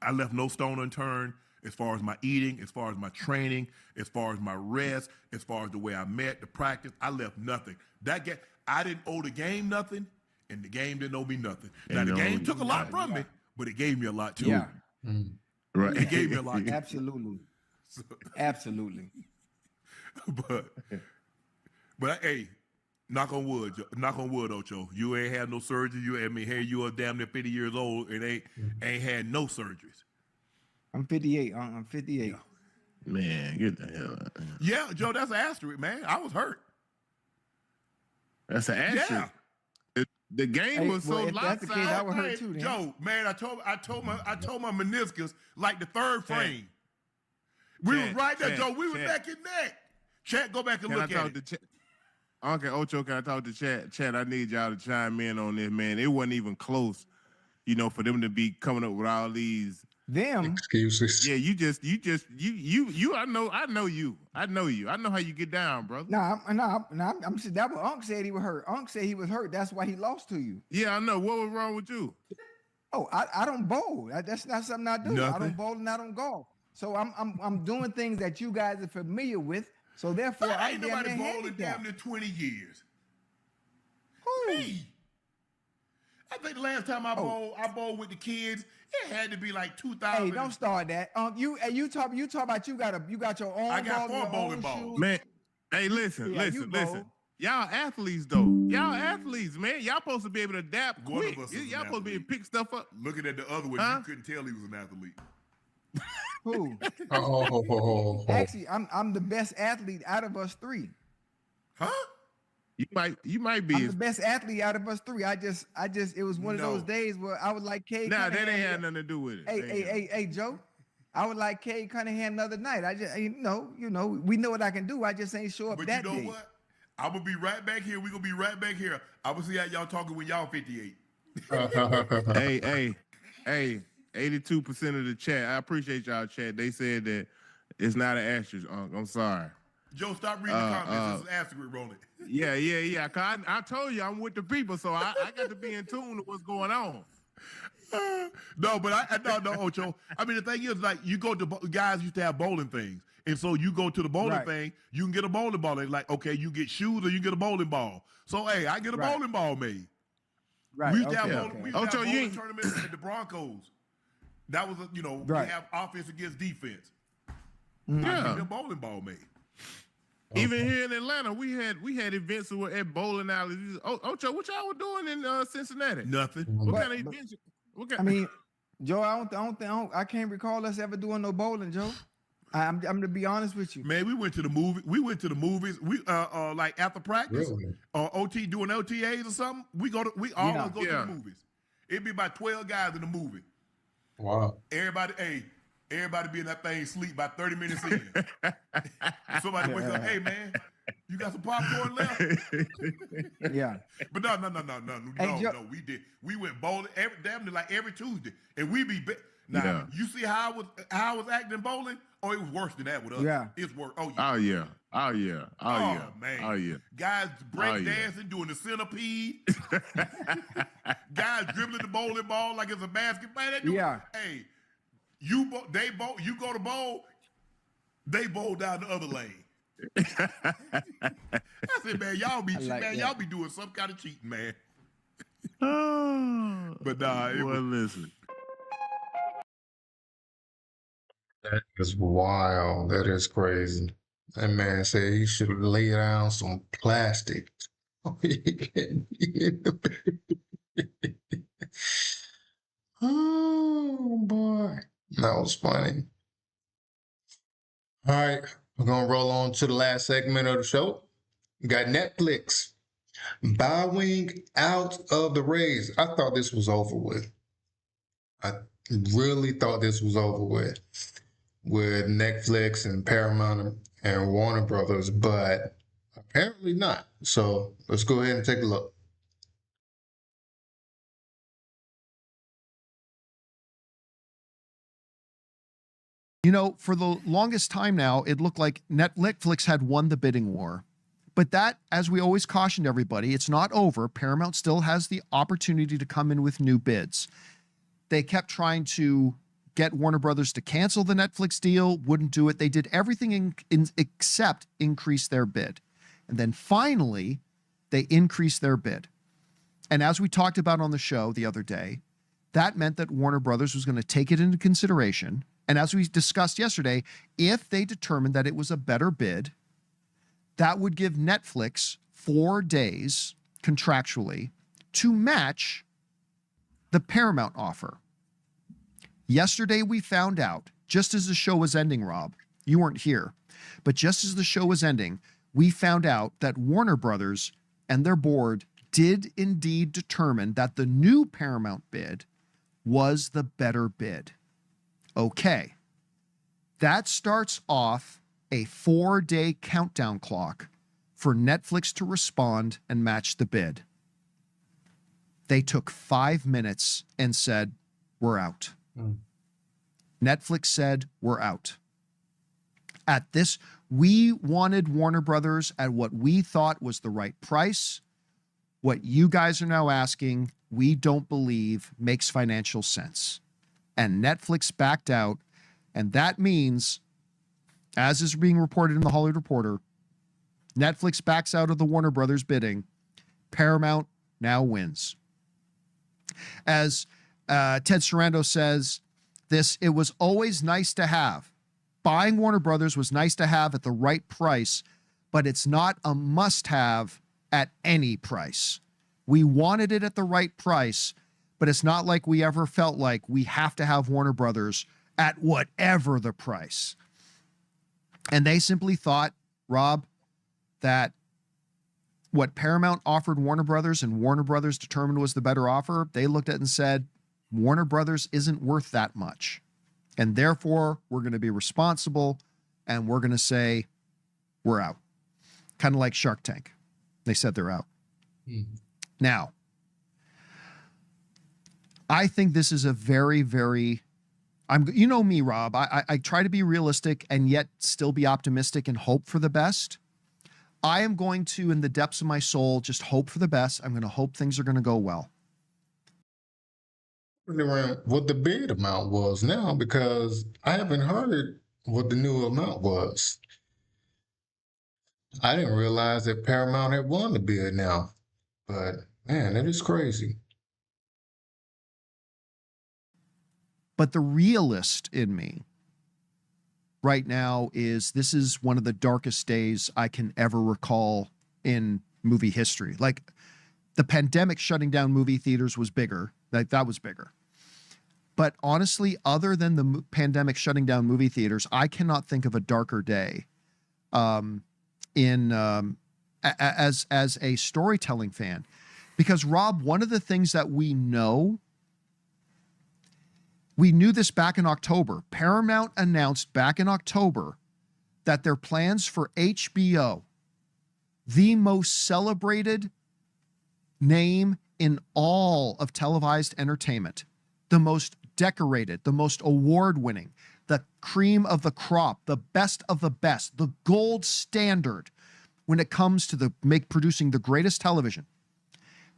I left no stone unturned as far as my eating, as far as my training, as far as my rest, as far as the way I met, the practice. I left nothing. That game, I didn't owe the game nothing, and the game didn't owe me nothing. Now, the game took a lot from me, but it gave me a lot too. Yeah. Right. It gave me a lot. Absolutely. Absolutely. But hey, knock on wood, Ocho. You ain't had no surgery. You are damn near 50 years old and ain't had no surgeries. I'm 58. I'm 58. Man, get the hell out. Yeah, Joe, that's an asterisk, man. I was hurt. That's an asterisk. Yeah. The game was so if that's the case, I would hurt too. Then. Joe, man, I told my meniscus like the third frame. We was right there, Joe. We was neck and neck. Chat, go back and look at it. Uncle Ocho, can I talk to Chat? Chat, I need y'all to chime in on this, man. It wasn't even close, for them to be coming up with all these excuses. Yeah, I know you. I know how you get down, brother. I'm saying that what Unc said he was hurt. Unc said he was hurt. That's why he lost to you. Yeah, I know. What was wrong with you? Oh, I don't bowl. That's not something I do. Nothing. I don't bowl and I don't golf. So I'm doing things that you guys are familiar with. So therefore, I ain't nobody bowling damn near 20 years. Who? Me. I think the last time I bowled with the kids, it had to be like 2000. Hey, don't start that. You talk about you got your own. I got 4 bowling balls. Man, hey, listen. Y'all athletes though. Y'all athletes, man. Y'all supposed to be able to adapt quick. Y'all supposed to be able to pick stuff up. Looking at the other one, you couldn't tell he was an athlete. Who? Actually, I'm the best athlete out of us 3. Huh? You might be. I'm the best athlete out of us 3. I just it was one of those days where I was like Cade. Nah, that ain't had nothing to do with it. Hey, Joe. I was like Cade Cunningham the other night. I just we know what I can do. I just ain't show up that day. But you know what? I'm gonna be right back here. We're gonna be right back here. I will see how y'all talking when y'all 58. Hey. 82% of the chat. I appreciate y'all chat. They said that it's not an asterisk, Unc. I'm sorry. Joe, stop reading the comments. It's an asterisk on it. Yeah. Cause I told you I'm with the people, so I got to be in tune with what's going on. No, Ocho. I mean, the thing is, like, you go to guys used to have bowling things, and so you go to the bowling thing, you can get a bowling ball. It's like, okay, you get shoes or you get a bowling ball. So, hey, I get a bowling ball made. Right. We used to have bowling tournaments at the Broncos. That was, we have offense against defense. Yeah, a bowling ball made. Even here in Atlanta, we had events at bowling alleys. Ocho, what y'all were doing in Cincinnati? Nothing. What kind of events? I mean, Joe, I can't recall us ever doing no bowling, Joe. I'm to be honest with you. Man, we went to the movie. We went to the movies. We like after practice, OT doing OTAs or something. We always go to the movies. It'd be about 12 guys in the movie. Wow. Everybody be in that thing sleep by 30 minutes in. Somebody wakes up, hey man, you got some popcorn left? Yeah. But no, we did. We went bowling damn near like every Tuesday. And we be you see how I was acting bowling? Oh, it was worse than that with us. Yeah. It's worse. Oh yeah. Man. Oh yeah. Guys break dancing, doing the centipede. Guys dribbling the bowling ball like it's a basketball. Hey, you go to bowl, they bowl down the other lane. I said, man, y'all be doing some kind of cheating, man. But listen. That is wild. That is crazy. That man said he should have laid down some plastic. Oh boy. That was funny. All right, we're gonna roll on to the last segment of the show. We got Netflix bowing out of the race. I thought this was over with. I really thought this was over with Netflix and Paramount and Warner Brothers, but apparently not. So let's go ahead and take a look. You know, for the longest time now, it looked like Netflix had won the bidding war. But that, as we always cautioned everybody, it's not over. Paramount still has the opportunity to come in with new bids. They kept trying to get Warner Brothers to cancel the Netflix deal, wouldn't do it. They did everything except increase their bid. And then finally, they increased their bid. And as we talked about on the show the other day, that meant that Warner Brothers was going to take it into consideration. And as we discussed yesterday, if they determined that it was a better bid, that would give Netflix 4 days contractually to match the Paramount offer. Yesterday, we found out, just as the show was ending, Rob, you weren't here, but just as the show was ending, we found out that Warner Brothers and their board did indeed determine that the new Paramount bid was the better bid. Okay. That starts off a 4-day countdown clock for Netflix to respond and match the bid. They took 5 minutes and said, we're out. Netflix said, we're out. At this, we wanted Warner Brothers at what we thought was the right price. What you guys are now asking, we don't believe makes financial sense. And Netflix backed out. And that means, as is being reported in the Hollywood Reporter, Netflix backs out of the Warner Brothers bidding. Paramount now wins. As Ted Sarandos says, it was always nice to have. Buying Warner Brothers was nice to have at the right price, but it's not a must-have at any price. We wanted it at the right price, but it's not like we ever felt like we have to have Warner Brothers at whatever the price. And they simply thought, Rob, that what Paramount offered Warner Brothers and Warner Brothers determined was the better offer, they looked at it and said, Warner Brothers isn't worth that much. And therefore, we're going to be responsible and we're going to say, we're out. Kind of like Shark Tank. They said they're out. Now, I think this is a very, very, you know me, Rob, I try to be realistic and yet still be optimistic and hope for the best. I am going to, in the depths of my soul, just hope for the best. I'm going to hope things are going to go well. Around what the bid amount was now, because I haven't heard what the new amount was. I didn't realize that Paramount had won the bid now, but man, that is crazy. But the realist in me right now is this is one of the darkest days I can ever recall in movie history. Like, the pandemic shutting down movie theaters was bigger. Like, that was bigger. But honestly, other than the pandemic shutting down movie theaters, I cannot think of a darker day as a storytelling fan. Because, Rob, one of the things that we knew this back in October. Paramount announced back in October that their plans for HBO, the most celebrated name in all of televised entertainment, the most decorated, the most award-winning, the cream of the crop, the best of the best, the gold standard when it comes to producing the greatest television.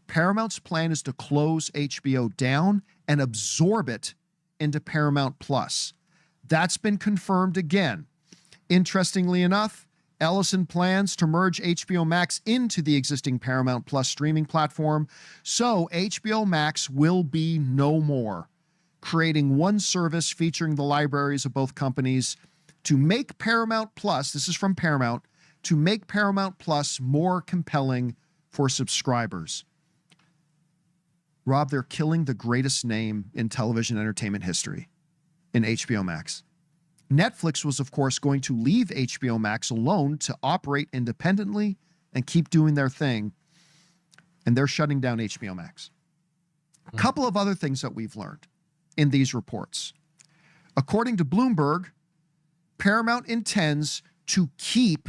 Paramount's plan is to close HBO down and absorb it into Paramount Plus. That's been confirmed again. Interestingly enough, Ellison plans to merge HBO Max into the existing Paramount Plus streaming platform, so HBO Max will be no more, creating one service featuring the libraries of both companies to make Paramount Plus, this is from Paramount, to make Paramount Plus more compelling for subscribers. Rob, they're killing the greatest name in television entertainment history in HBO Max. Netflix was, of course, going to leave HBO Max alone to operate independently and keep doing their thing, and they're shutting down HBO Max. A couple of other things that we've learned in these reports. According to Bloomberg, Paramount intends to keep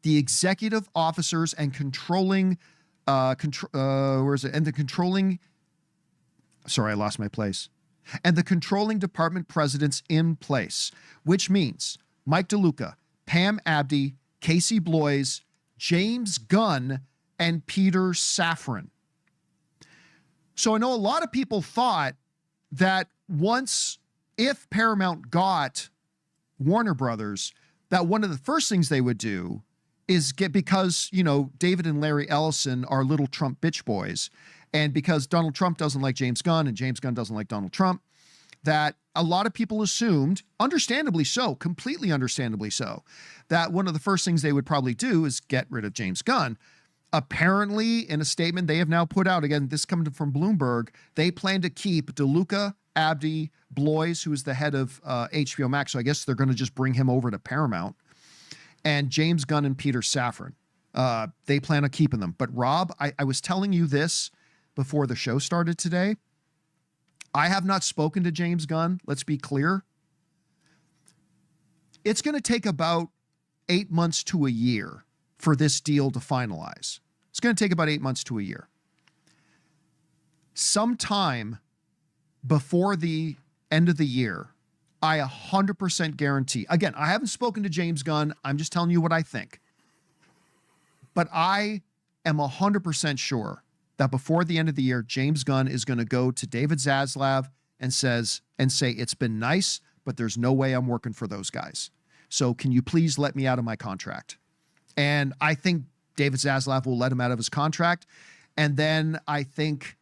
the executive officers and controlling, sorry, I lost my place. and the controlling department presidents in place, which means Mike DeLuca, Pam Abdy, Casey Bloys, James Gunn, and Peter Safran. So I know a lot of people thought that if Paramount got Warner Brothers, that one of the first things they would do is because, David and Larry Ellison are little Trump bitch boys, and because Donald Trump doesn't like James Gunn and James Gunn doesn't like Donald Trump, that a lot of people assumed, understandably so, completely understandably so, that one of the first things they would probably do is get rid of James Gunn. Apparently, in a statement they have now put out, again, this coming from Bloomberg, they plan to keep DeLuca, Abdy, Bloys, who is the head of HBO Max, so I guess they're going to just bring him over to Paramount, and James Gunn and Peter Safran. They plan on keeping them. But Rob, I was telling you this before the show started today. I have not spoken to James Gunn. Let's be clear. It's going to take about 8 months to a year for this deal to finalize. It's going to take about 8 months to a year. Sometime before the end of the year, I 100% guarantee. Again, I haven't spoken to James Gunn. I'm just telling you what I think. But I am 100% sure that before the end of the year, James Gunn is going to go to David Zaslav and say, it's been nice, but there's no way I'm working for those guys. So can you please let me out of my contract? And I think David Zaslav will let him out of his contract. And then I think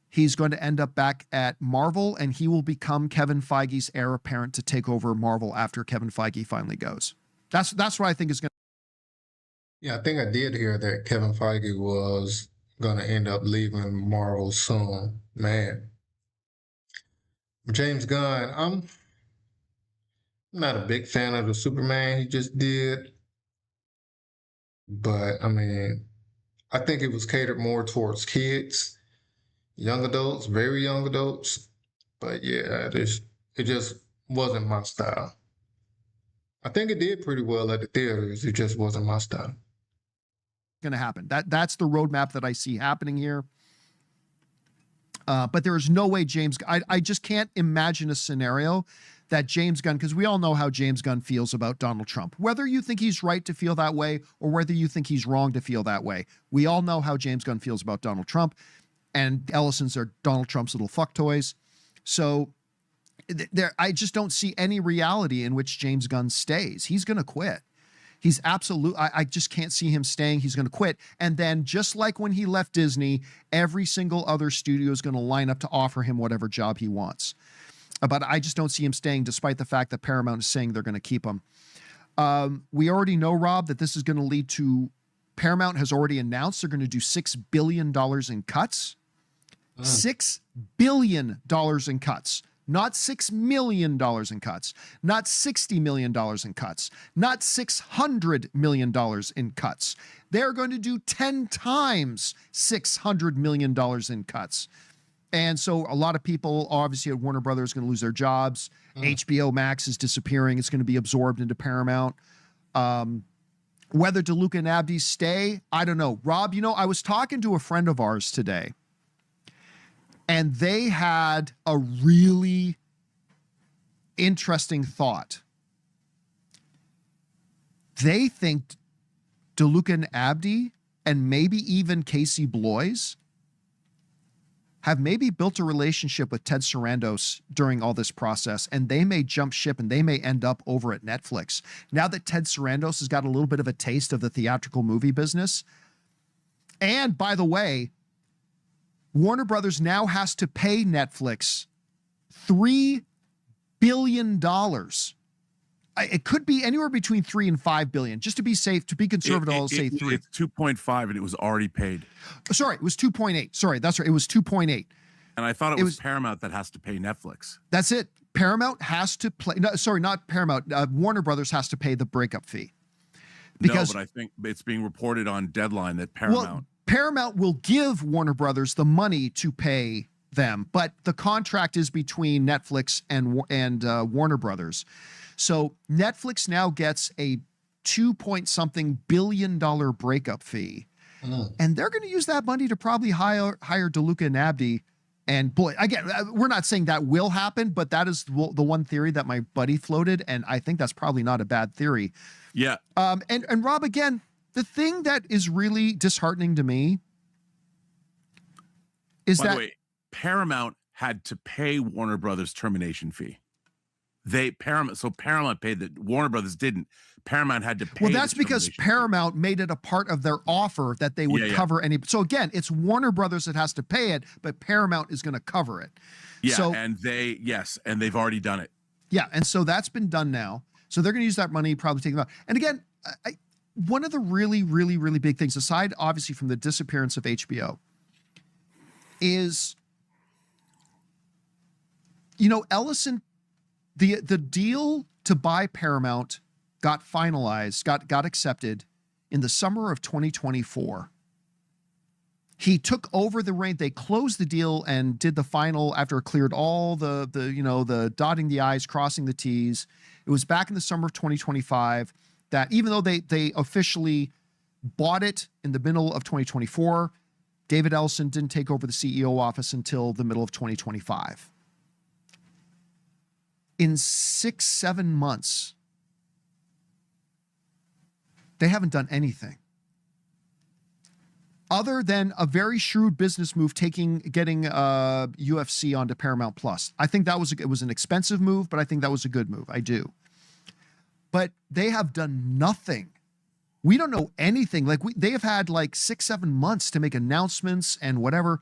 he's going to end up back at Marvel, and he will become Kevin Feige's heir apparent to take over Marvel after Kevin Feige finally goes. That's what I think is going to. Yeah, I think I did hear that Kevin Feige was going to end up leaving Marvel soon. Man. James Gunn, I'm not a big fan of the Superman he just did. But, I mean, I think it was catered more towards kids, young adults, very young adults. But, yeah, it just wasn't my style. I think it did pretty well at the theaters. It just wasn't my style. Going to happen. That's the roadmap that I see happening here. But there is no way I just can't imagine a scenario that James Gunn, because we all know how James Gunn feels about Donald Trump. Whether you think he's right to feel that way or whether you think he's wrong to feel that way, we all know how James Gunn feels about Donald Trump, and Ellisons are Donald Trump's little fuck toys. So I just don't see any reality in which James Gunn stays. He's going to quit. He's I just can't see him staying. He's going to quit. And then just like when he left Disney, every single other studio is going to line up to offer him whatever job he wants. But I just don't see him staying, despite the fact that Paramount is saying they're going to keep him. We already know, Rob, that this is going to lead to Paramount has already announced they're going to do $6 billion in cuts. $6 billion in cuts. Not $6 million in cuts, not $60 million in cuts, not $600 million in cuts. They're going to do 10 times $600 million in cuts. And so a lot of people, obviously, at Warner Brothers, are going to lose their jobs. HBO Max is disappearing. It's going to be absorbed into Paramount. Whether DeLuca and Abdy stay, I don't know. Rob, I was talking to a friend of ours today, and they had a really interesting thought. They think DeLuca and Abdy, and maybe even Casey Bloys, have maybe built a relationship with Ted Sarandos during all this process, and they may jump ship and they may end up over at Netflix. Now that Ted Sarandos has got a little bit of a taste of the theatrical movie business. And by the way, Warner Brothers now has to pay Netflix $3 billion. It could be anywhere between 3 and 5 billion. Just to be safe, to be conservative, I'll say 3. It's 2.5 and it was already paid. Sorry, it was 2.8. Sorry, that's right. It was 2.8. And I thought it was Paramount that has to pay Netflix. That's it. Paramount has to play. No, sorry, not Paramount. Warner Brothers has to pay the breakup fee. Because, no, but I think it's being reported on Deadline that Paramount. Paramount will give Warner Brothers the money to pay them, but the contract is between Netflix and Warner Brothers. So Netflix now gets a $2-point-something billion breakup fee, and they're going to use that money to probably hire DeLuca and Abdy And boy, again, we're not saying that will happen, but that is the one theory that my buddy floated, and I think that's probably not a bad theory. Yeah. And Rob, again, the thing that is really disheartening to me is By that the way, Paramount had to pay Warner Brothers termination fee. Paramount paid that. Warner Brothers didn't. Paramount had to pay. Well, that's because Paramount made it a part of their offer that they would cover any. So again, it's Warner Brothers that has to pay it, but Paramount is going to cover it. Yeah, so, and they've already done it. Yeah, and so that's been done now. So they're going to use that money, probably take them out. And again, one of the really, really, really big things, aside obviously from the disappearance of HBO, is, Ellison, the deal to buy Paramount got finalized, got accepted in the summer of 2024. He took over the reign. They closed the deal and did the final after it cleared all the dotting the I's, crossing the T's. It was back in the summer of 2025 that even though they officially bought it in the middle of 2024, David Ellison didn't take over the CEO office until the middle of 2025. In 6-7 months, they haven't done anything other than a very shrewd business move, getting UFC onto Paramount Plus. I think it was an expensive move, but I think that was a good move. I do. But they have done nothing. We don't know anything. They have had 6-7 months to make announcements and whatever.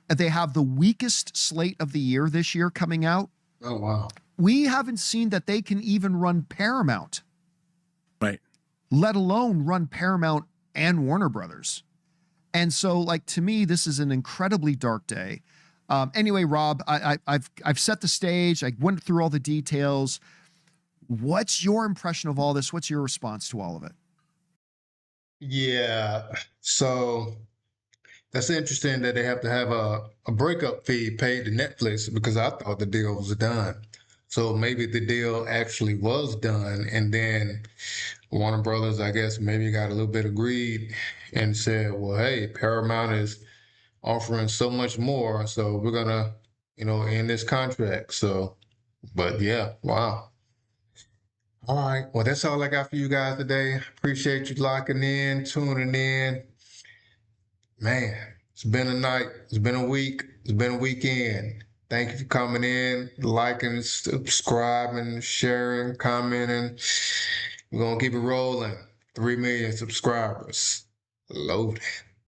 They have the weakest slate of the year this year coming out. Oh, wow. We haven't seen that they can even run Paramount. Right. Let alone run Paramount and Warner Brothers. And so, to me, this is an incredibly dark day. Anyway, Rob, I've set the stage. I went through all the details. What's your impression of all this? What's your response to all of it? Yeah, so that's interesting that they have to have a breakup fee paid to Netflix, because I thought the deal was done. So maybe the deal actually was done, and then Warner Brothers, I guess, maybe got a little bit of greed and said, well, hey, Paramount is offering so much more, so we're gonna, end this contract. So, but yeah, wow. All right, well, that's all I got for you guys today. Appreciate you locking in, tuning in. Man, it's been a night, it's been a week, it's been a weekend. Thank you for coming in, liking, subscribing, sharing, commenting. We're going to keep it rolling. 3 million subscribers. Loaded.